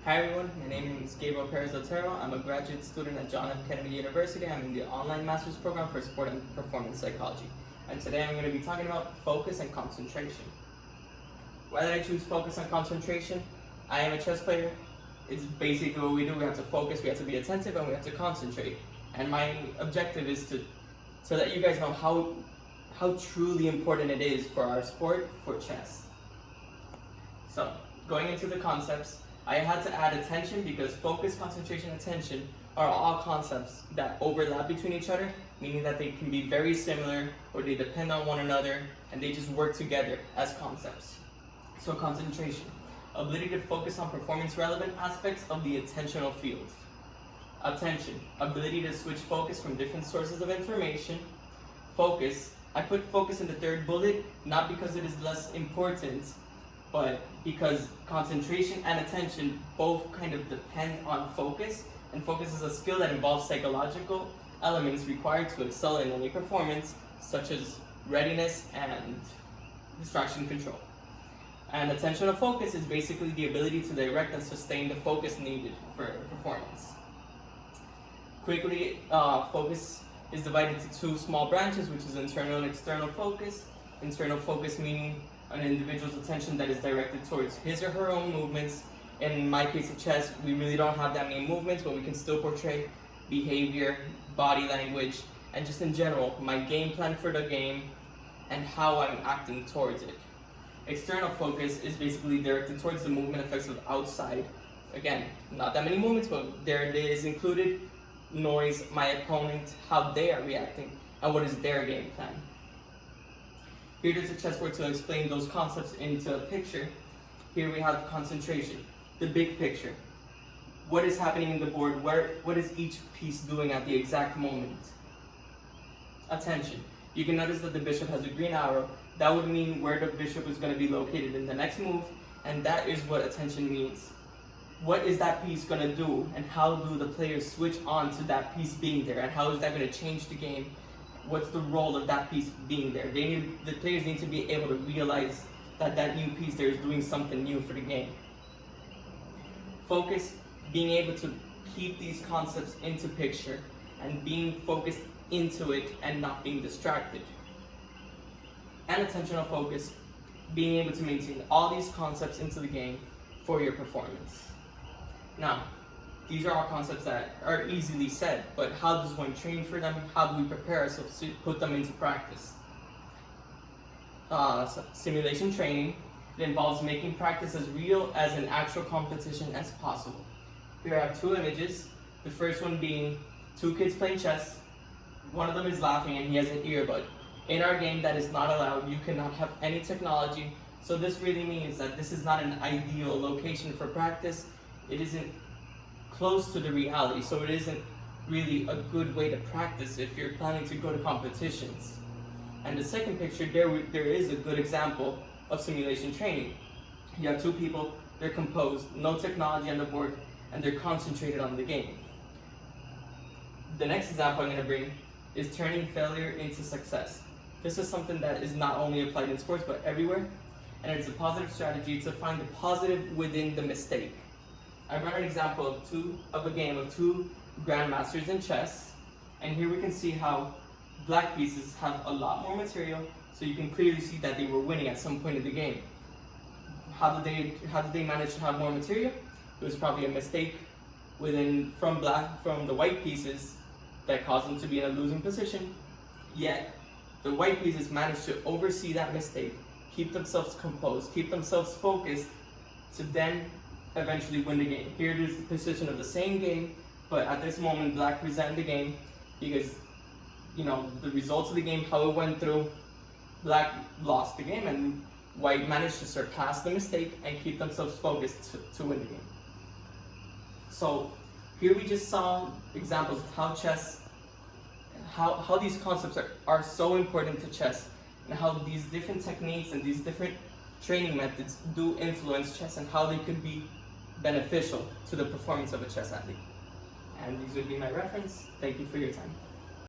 Hi everyone, my name is Gabriel Perez Otero. I'm a graduate student at John F. Kennedy University. I'm in the online master's program for sport and performance psychology. And today I'm going to be talking about focus and concentration. Why did I choose focus and concentration? I am a chess player. It's basically what we do. We have to focus, we have to be attentive, and we have to concentrate. And my objective is to let you guys know how truly important it is for our sport, for chess. So, going into the concepts, I had to add attention because focus, concentration, attention are all concepts that overlap between each other, meaning that they can be very similar or they depend on one another and they just work together as concepts. So concentration, ability to focus on performance relevant aspects of the attentional field. Attention, ability to switch focus from different sources of information. Focus, I put focus in the third bullet, not because it is less important, but because concentration and attention both kind of depend on focus, and focus is a skill that involves psychological elements required to excel in any performance, such as readiness and distraction control. And attentional focus is basically the ability to direct and sustain the focus needed for performance. Quickly, focus is divided into two small branches, which is internal and external focus. Internal focus meaning an individual's attention that is directed towards his or her own movements. In my case of chess, we really don't have that many movements, but we can still portray behavior, body language, and just in general, my game plan for the game and how I'm acting towards it. External focus is basically directed towards the movement effects of outside. Again, not that many movements, but there it is included. Noise, my opponent, how they are reacting, and what is their game plan. Here is a chessboard to explain those concepts into a picture. Here we have concentration, the big picture. What is happening in the board? What is each piece doing at the exact moment? Attention. You can notice that the bishop has a green arrow. That would mean where the bishop is going to be located in the next move, and that is what attention means. What is that piece going to do, and how do the players switch on to that piece being there, and how is that going to change the game? What's the role of that piece being there? The players need to be able to realize that new piece there is doing something new for the game. Focus, being able to keep these concepts into picture and being focused into it and not being distracted. And attentional focus, being able to maintain all these concepts into the game for your performance. Now, these are all concepts that are easily said, but how does one train for them? How do we prepare ourselves to put them into practice? Simulation training, it involves making practice as real as an actual competition as possible. Here I have two images, the first one being two kids playing chess. One of them is laughing and he has an earbud. In our game, that is not allowed. You cannot have any technology. So this really means that this is not an ideal location for practice. It isn't close to the reality, so it isn't really a good way to practice if you're planning to go to competitions. And the second picture, there is a good example of simulation training. You have two people, they're composed, no technology on the board, and they're concentrated on the game. The next example I'm going to bring is turning failure into success. This is something that is not only applied in sports, but everywhere, and it's a positive strategy to find the positive within the mistake. I brought an example of a game of two grandmasters in chess, and here we can see how black pieces have a lot more material, so you can clearly see that they were winning at some point in the game. How did they manage to have more material? It was probably a mistake from the white pieces that caused them to be in a losing position. Yet the white pieces managed to oversee that mistake, keep themselves composed, keep themselves focused to then eventually win the game. Here it is the position of the same game, but at this moment black presented the game because the results of the game, how it went through, black lost the game and white managed to surpass the mistake and keep themselves focused to win the game. So here we just saw examples of how chess, how these concepts are so important to chess, and how these different techniques and these different training methods do influence chess and how they could be beneficial to the performance of a chess athlete. And these would be my reference. Thank you for your time.